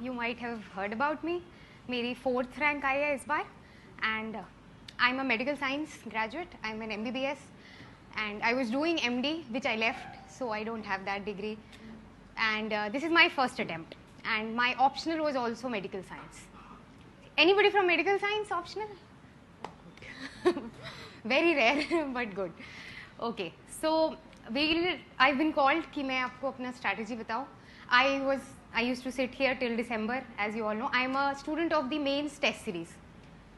you might have heard about me. मेरी 4th rank आई है इस बार and I'm a medical science graduate. I'm an MBBS and I was doing MD which I left, so I don't have that degree. And this is my first attempt and my optional was also medical science. Anybody from medical science optional? Very rare but good. Okay, so I've been called कि मैं आपको अपना strategy बताऊँ. I used to sit here till December, as you all know. I'm a student of the mains test series,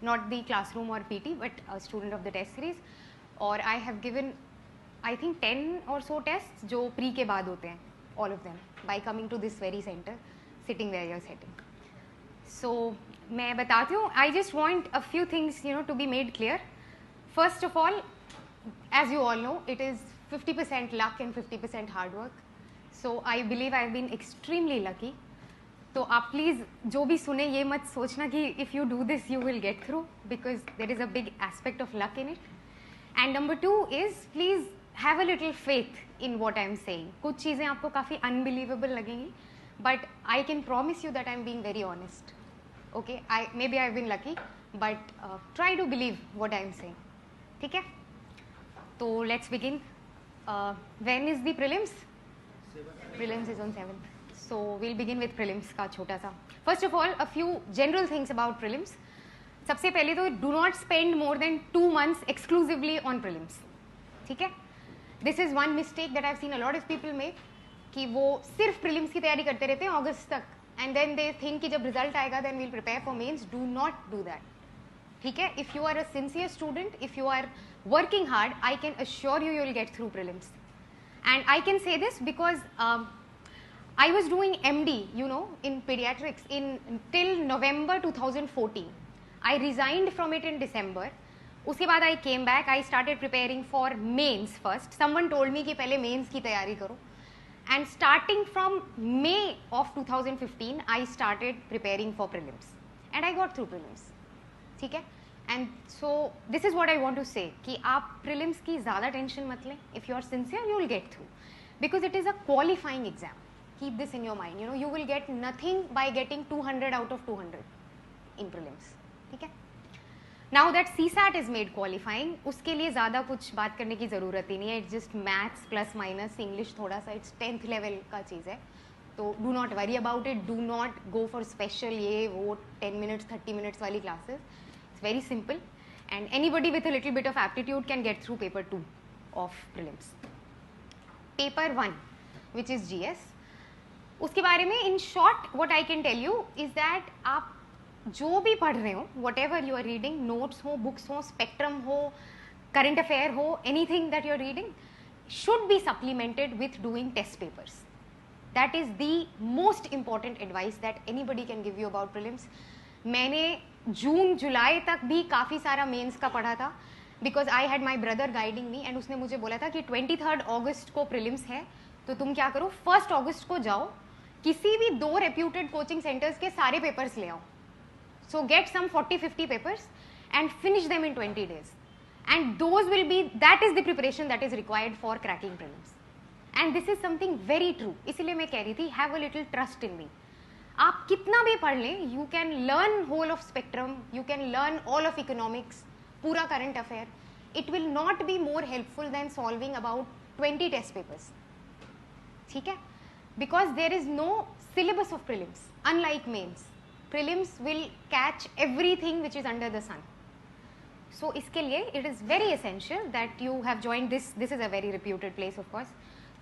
not the classroom or PT, but a student of the test series. और I have given, I think 10 or so tests जो pre के बाद होते हैं, all of them, by coming to this very center, sitting where you're sitting. So मैं बताती हूँ. I just want a few things, to be made clear. First of all, as you all know, it is 50% luck and 50% hard work. So I believe I've been extremely lucky. तो आप please जो भी सुने ये मत सोचना कि if you do this you will get through, because there is a big aspect of luck in it. And number 2 is please have a little faith in what I'm saying. कुछ चीज़ें आपको काफ़ी unbelievable लगेंगी, but I can promise you that I'm being very honest. Okay, maybe I've been lucky, but try to believe what I'm saying. ठीक है? तो let's begin. When is the prelims? Prelims is on 7th. So we'll begin with prelims का छोटा सा. First of all, a few general things about prelims. सबसे पहले तो do not spend more than 2 months exclusively on prelims. ठीक है? This is one mistake that I've seen a lot of people make, कि वो सिर्फ prelims की तैयारी करते रहते हैं अगस्त तक, and then they think कि जब result आएगा then we'll prepare for mains. Do not do that. ठीक है? If you are a sincere student, if you are working hard, I can assure you will get through prelims. And I can say this because I was doing MD, in pediatrics till November 2014. I resigned from it in December. उसके बाद I came back. I started preparing for mains first. Someone told me कि पहले mains की तैयारी करो. And starting from May of 2015, I started preparing for prelims. And I got through prelims. ठीक है? And so this is what I want to say कि आप prelims की ज़्यादा tension मत लें. If you are sincere, you will get through, because it is a qualifying exam. Keep this in your mind. You will get nothing by getting 200 out of 200 in prelims. ठीक है? Now that CSAT is made qualifying, उसके लिए ज़्यादा कुछ बात करने की ज़रूरत ही नहीं है. It's just maths plus minus English थोड़ा सा. It's 10th level का चीज़ है. तो do not worry about it. Do not go for special ये वो 10 minutes 30 minutes वाली classes. It's very simple, and anybody with a little bit of aptitude can get through paper 2 of prelims. Paper 1, which is GS, उसके बारे में in short what I can tell you is that आप जो भी पढ़ रहे हो, whatever you are reading, notes हो, books हो, spectrum हो, current affair हो, anything that you are reading should be supplemented with doing test papers. That is the most important advice that anybody can give you about prelims. मैंने जून जुलाई तक भी काफ़ी सारा mains का पढ़ा था, because I had my brother guiding me, and उसने मुझे बोला था कि 23 अगस्त को प्रीलिम्स है, तो तुम क्या करो 1 अगस्त को जाओ, किसी भी 2 रेप्यूटेड कोचिंग सेंटर्स के सारे पेपर्स ले आओ. So get some 40-50 papers and finish them in 20 days, and those will be, that is the preparation that is required for cracking prelims. And this is something very true. इसीलिए मैं कह रही थी have a little trust in me. आप कितना भी पढ़ लें, you can learn whole of spectrum, you can learn all of economics, पूरा current affair. It will not be more helpful than solving about 20 test papers. ठीक है? Because there is no syllabus of prelims. Unlike mains, prelims will catch everything which is under the sun. So इसके लिए it is very essential that you have joined this is a very reputed place of course.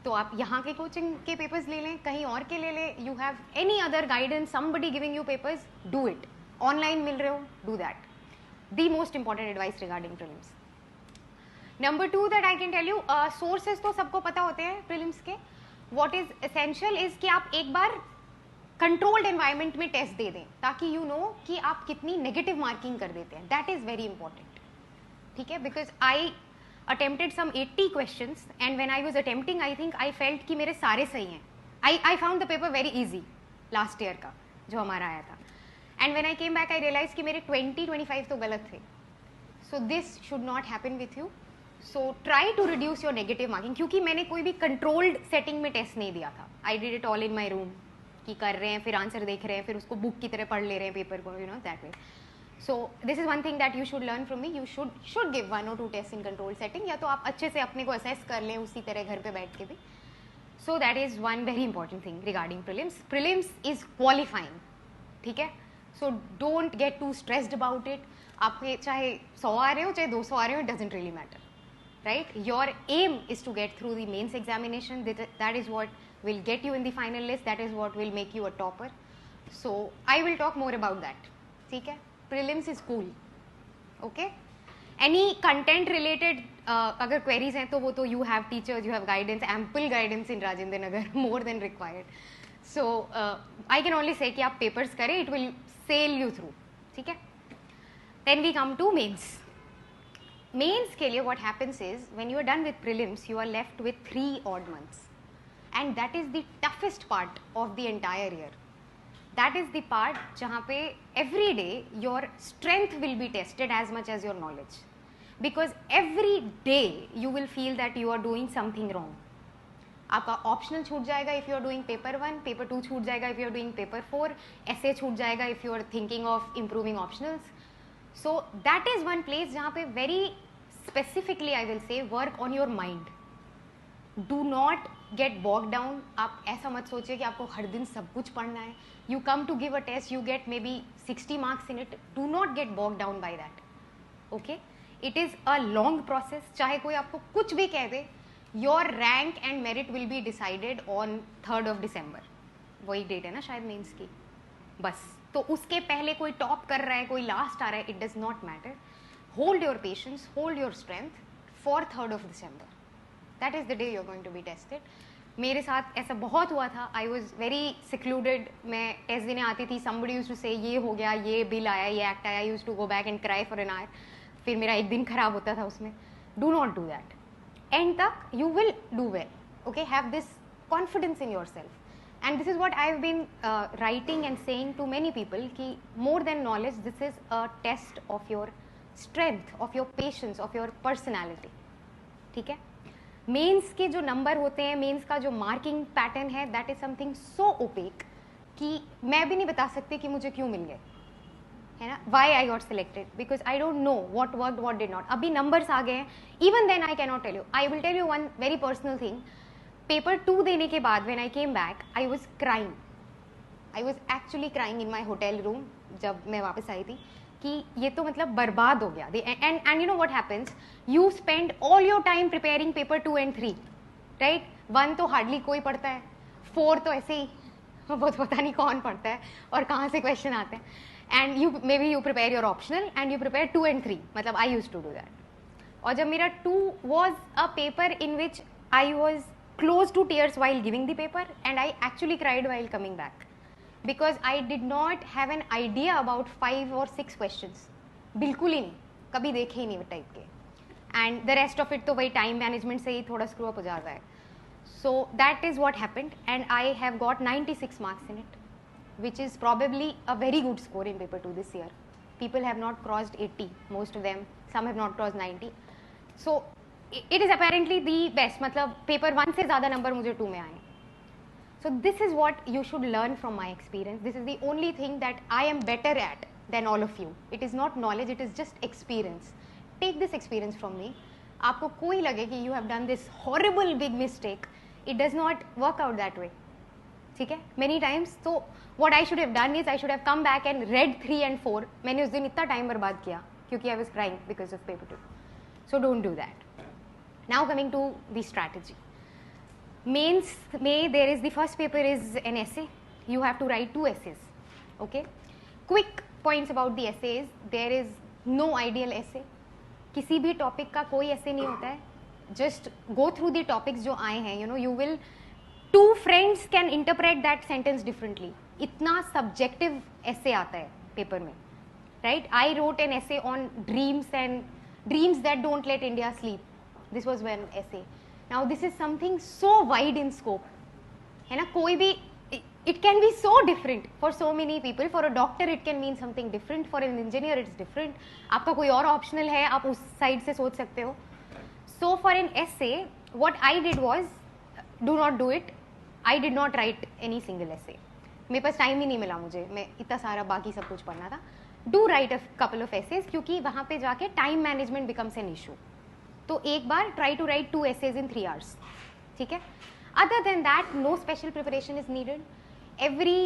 तो आप यहाँ के coaching के papers ले लें, कहीं और के ले लें. You have any other guidance, somebody giving you papers, do it. Online मिल रहे हो, do that. The most important advice regarding prelims. Number 2 that I can tell you, sources तो सबको पता होते हैं प्रीलिम्स के. व्हाट इज एसेंशियल इज कि आप एक बार कंट्रोल्ड एनवायरनमेंट में टेस्ट दे दें, ताकि यू नो कि आप कितनी नेगेटिव मार्किंग कर देते हैं. That is very important. ठीक है? Because I attempted some 80 questions, and when I was attempting, I think I felt कि मेरे सारे सही हैं. I found the paper very easy last year का जो हमारा आया था, and when I came back I realized कि मेरे 20-25 तो गलत थे. So this should not happen with you. So try to reduce your negative marking, क्योंकि मैंने कोई भी controlled setting में test नहीं दिया था. I did it all in my room, कि कर रहे हैं फिर आंसर देख रहे हैं फिर उसको बुक की तरह पढ़ ले रहे हैं पेपर को, you know that way. So this is one thing that you should learn from me. You should give 1 or 2 test in control setting, या तो आप अच्छे से अपने को असेस कर लें उसी तरह घर पे बैठ के भी. So that is one very important thing regarding prelims. Prelims is qualifying, ठीक है. So don't get to stressed about it. आपके चाहे 100 आ रहे हो चाहे 200 आ रहे हो, it doesn't really matter, right? Your aim is to get through the mains examination. That is what will get you in the final list. That is what will make you a topper. So I will talk more about that. ठीक है? Prelims is cool. Okay? Any content related अगर queries हैं तो वो तो you have teachers, you have guidance, ample guidance in Rajendra Nagar, more than required. So I can only say कि आप papers करें, it will sail you through. ठीक है? Then we come to mains. Mains के लिए what happens is when you are done with prelims, you are left with 3 odd months, and that is the toughest part of the entire year. That is the part जहाँ पे every day your strength will be tested as much as your knowledge, because every day you will feel that you are doing something wrong. आपका optional छूट जाएगा if you are doing paper 1, paper 2 छूट जाएगा if you are doing paper 4, essay छूट जाएगा if you are thinking of improving optionals. So that is one place जहाँ पे very specifically I will say work on your mind. Do not get bogged down. आप ऐसा मत सोचिए कि आपको हर दिन सब कुछ पढ़ना है. You come to give a test, you get maybe 60 marks in it. Do not get bogged down by that. Okay? It is a long process. चाहे कोई आपको कुछ भी कह दे, your rank and merit will be decided on 3rd of December. वही date है ना शायद मेंस की. बस तो उसके पहले कोई टॉप कर रहा है कोई लास्ट आ रहा है, it does not matter. Hold your patience, hold your strength for 3rd of December. That is the day you're going to be tested. मेरे साथ ऐसा बहुत हुआ था. I was very secluded. मैं टेस्ट देने आती थी. Somebody used to say ये हो गया, ये बिल आया, ये एक्ट आया. I used to go back and cry for an hour. फिर मेरा एक दिन खराब होता था उसमें. Do not do that. End तक you will do well. Okay, have this confidence in yourself. And this is what I've been writing and saying to many people कि more than knowledge, this is a test of your strength, of your patience, of your personality. ठीक है? Mains के जो number होते हैं, mains का जो marking pattern है, that is something so opaque कि मैं भी नहीं बता सकती कि मुझे क्यों मिल गए, है ना. Why I got selected, because I don't know what work what did not. अभी नंबर्स आ गए हैं, even then I can not tell you. I will tell you one very personal thing. Paper 2 देने के बाद when I came back, I was crying. I was actually crying in my hotel room जब मैं वापस आई थी कि ये तो मतलब बर्बाद हो गया. And you know what happens, you spend all your time preparing paper 2 and 3, right. 1 तो हार्डली कोई पढ़ता है, 4 तो ऐसे ही बहुत पता नहीं कौन पढ़ता है और कहाँ से क्वेश्चन आते हैं. And you may be you prepare your optional and you prepare 2 and 3. मतलब I use to do that. और जब मेरा 2 was a paper in which I was close to tears while giving the paper, and I actually cried while coming back, because I did not have an idea about 5 or 6 questions. बिल्कुल ही नहीं, कभी देखे ही नहीं वो type के. And the rest of it तो वही time management से ही थोड़ा स्क्रू अप हो जाता है. सो that is what happened, and I have got 96 marks in it, which is probably a very good score in paper 2 this year. People have not crossed 80, most of them. Some have not crossed 90. So it is apparently the best. मतलब paper 1 से ज़्यादा number मुझे 2 में आए. So this is what you should learn from my experience. This is the only thing that I am better at than all of you. It is not knowledge, it is just experience. Take this experience from me. आपको कोई लगे कि you have done this horrible big mistake, it does not work out that way. ठीक है? Many times, so what I should have done is I should have come back and read 3 and 4. मैंने उस दिन इतना time बर्बाद किया क्योंकि I was crying because of paper 2. So don't do that. Now coming to the strategy. Mains में there is the first paper is an essay. You have to write 2 essays. Okay. Quick points about the essays. There is no ideal essay. किसी भी topic का कोई ऐसे नहीं होता है. Just go through the topics जो आए हैं. You know, you will 2 friends can interpret that sentence differently. इतना subjective essay आता है पेपर में, right? I wrote an essay on dreams and dreams that don't let India sleep. This was one essay. Now this is something so wide in scope, है ना. कोई भी it can be so different for so many people. For a doctor it can mean something different, for an engineer it's different. आपका कोई और optional है, आप उस side से सोच सकते हो. So for an essay, what I did was, do not do it. I did not write any single essay. मेरे पास टाइम ही नहीं मिला, मुझे मैं इतना सारा बाकी सब कुछ पढ़ना था. Do write a couple of essays, क्योंकि वहाँ पे जाके time management becomes an issue. तो एक बार try to write 2 essays in 3 hours. ठीक है. Other than that, no special preparation is needed. Every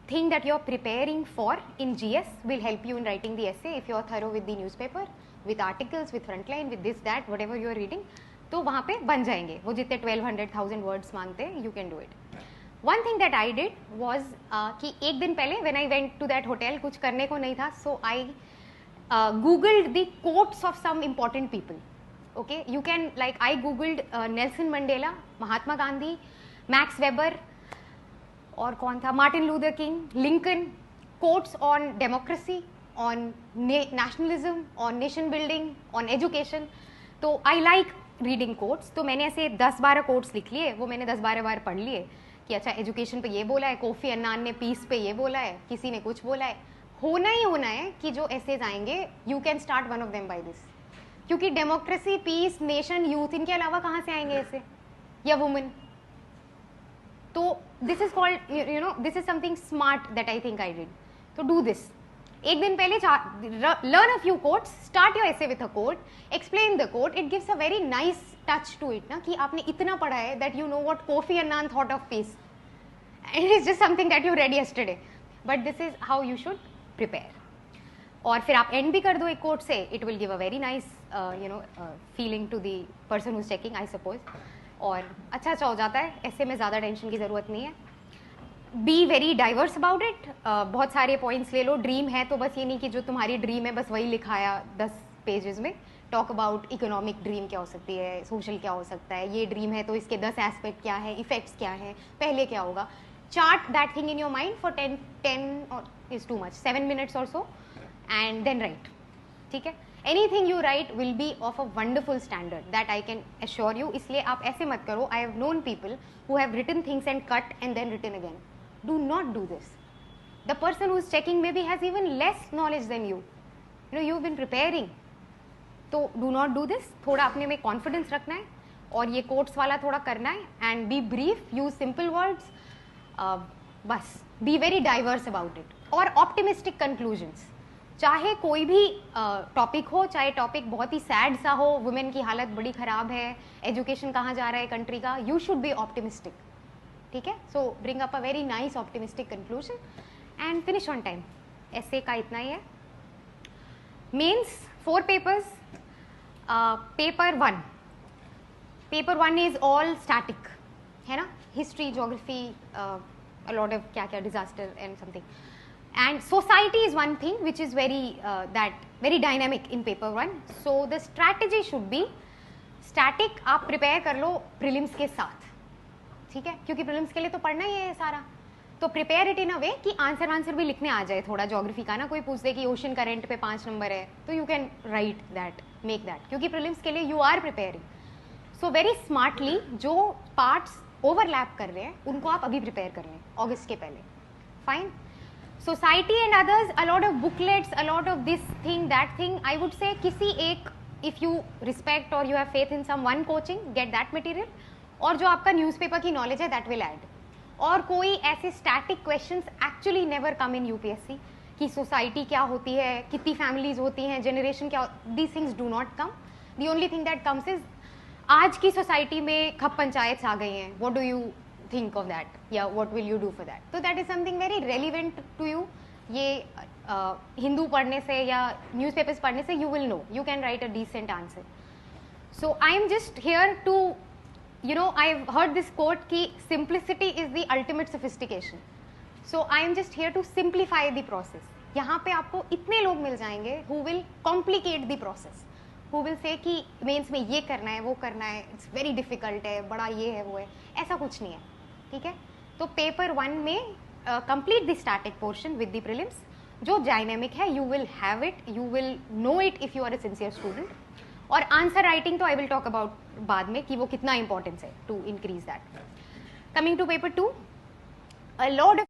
thing that you're preparing for in GS will help you in writing the essay if you're thorough with the newspaper, with articles, with frontline, with this, that, whatever you're reading. तो वहाँ पे बन जाएंगे वो जितने 1200,000 words मांगते हैं, you can do it. One thing that I did was कि एक दिन पहले when I went to that hotel, कुछ करने को नहीं था, so I googled the quotes of some important people. Okay, you can, like, I googled Nelson Mandela, Mahatma Gandhi, Max Weber, और कौन था, Martin Luther King, Lincoln, quotes on democracy, on nationalism, on nation building, on education. तो I like reading quotes. तो मैंने ऐसे 10-12 quotes लिख लिए, वो मैंने 10-12 बार पढ़ लिए कि अच्छा एजुकेशन पे ये बोला है, कोफी अन्नान ने पीस पे ये बोला है, किसी ने कुछ बोला है. होना ही होना है कि जो एसेज आएंगे, you can start one of them by this. क्योंकि डेमोक्रेसी, पीस, नेशन, यूथ, इनके अलावा कहाँ से आएंगे ऐसे, या वुमेन. तो this is called, you know, this is something smart that I think I did. तो डू दिस. एक दिन पहले learn a few quotes, start your essay with a quote, explain the quote. It gives a very nice touch to it ना, कि आपने इतना पढ़ा है that you know what Kofi Annan thought of peace, and it is just something that you read yesterday. But this is how you should prepare. और फिर आप and भी कर दो एक कोट से, it will give a very nice you know feeling to the person who is checking, I suppose. और अच्छा हो जाता है, ऐसे में ज़्यादा टेंशन की ज़रूरत नहीं है. Be very diverse about it. बहुत सारे पॉइंट्स ले लो. ड्रीम है तो बस ये नहीं कि जो तुम्हारी ड्रीम है बस वही लिखाया 10 पेजेस में. टॉक अबाउट इकोनॉमिक ड्रीम क्या हो सकती है, सोशल क्या हो सकता है, ये ड्रीम है तो इसके 10 एस्पेक्ट क्या है, इफेक्ट्स क्या है, पहले क्या होगा. Chart that thing in your mind for 10 और इज टू मच, 7 minutes और सो, and then write. ठीक है. Anything you write will be of a wonderful standard, that I can assure you. इसलिए आप ऐसे मत करो. I have known people who have written things and cut and then written again. Do not do this. The person who is checking maybe has even less knowledge than you. You know, you've been preparing. तो do not do this. थोड़ा अपने में confidence रखना है और ये quotes वाला थोड़ा करना है. And be brief, use simple words. बस be very diverse about it. और optimistic conclusions. चाहे कोई भी टॉपिक हो, चाहे टॉपिक बहुत ही सैड सा हो, वुमेन की हालत बड़ी ख़राब है, एजुकेशन कहाँ जा रहा है कंट्री का, यू शुड बी ऑप्टिमिस्टिक. ठीक है. So bring up a very nice optimistic conclusion and finish on time. ऐसे का इतना ही है. Mains 4 papers. Paper 1 is all static, है ना. History, geography, a lot of क्या क्या disaster and something. And society is one thing which is very dynamic in paper 1. So the strategy should be static. आप prepare कर लो prelims के साथ. ठीक है. क्योंकि prelims के लिए तो पढ़ना ही है सारा. तो prepare it in a way कि आंसर भी लिखने आ जाए. थोड़ा ज्योग्राफी का ना कोई पूछ दे कि ओशन करंट पे 5 नंबर है, तो you can write that, make that. क्योंकि prelims के लिए you are preparing. So very smartly जो parts overlap कर रहे हैं उनको आप अभी prepare कर लें अगस्त के पहले. Fine. Society and others, a lot of booklets, a lot of this thing, that thing. I would say किसी एक, if you respect or you have faith in some one coaching, get that material. और जो आपका newspaper की knowledge है, that will add. और कोई ऐसे static questions actually never come in UPSC कि society क्या होती है, कितनी families होती हैं, generation क्या, these things do not come. The only thing that comes is आज की society में खप पंचायत आ गई हैं. What do you think of that? Yeah, what will you do for that? So that is something very relevant to you. ये हिंदू पढ़ने से या newspapers पढ़ने से you will know. You can write a decent answer. So I am just here to, you know, I've heard this quote कि simplicity is the ultimate sophistication. So I am just here to simplify the process. यहाँ पे आपको इतने लोग मिल जाएंगे who will complicate the process. Who will say कि mains में ये करना है, वो करना है, it's very difficult है, बड़ा ये है, वो है. ऐसा कुछ नहीं है. ठीक है. तो पेपर 1 में complete the static portion with the prelims. जो डायनेमिक है you will have it, you will know it if you are a sincere student. और आंसर राइटिंग तो आई विल टॉक अबाउट बाद में कि वो कितना इंपॉर्टेंस है to increase that. Coming to paper 2, a lot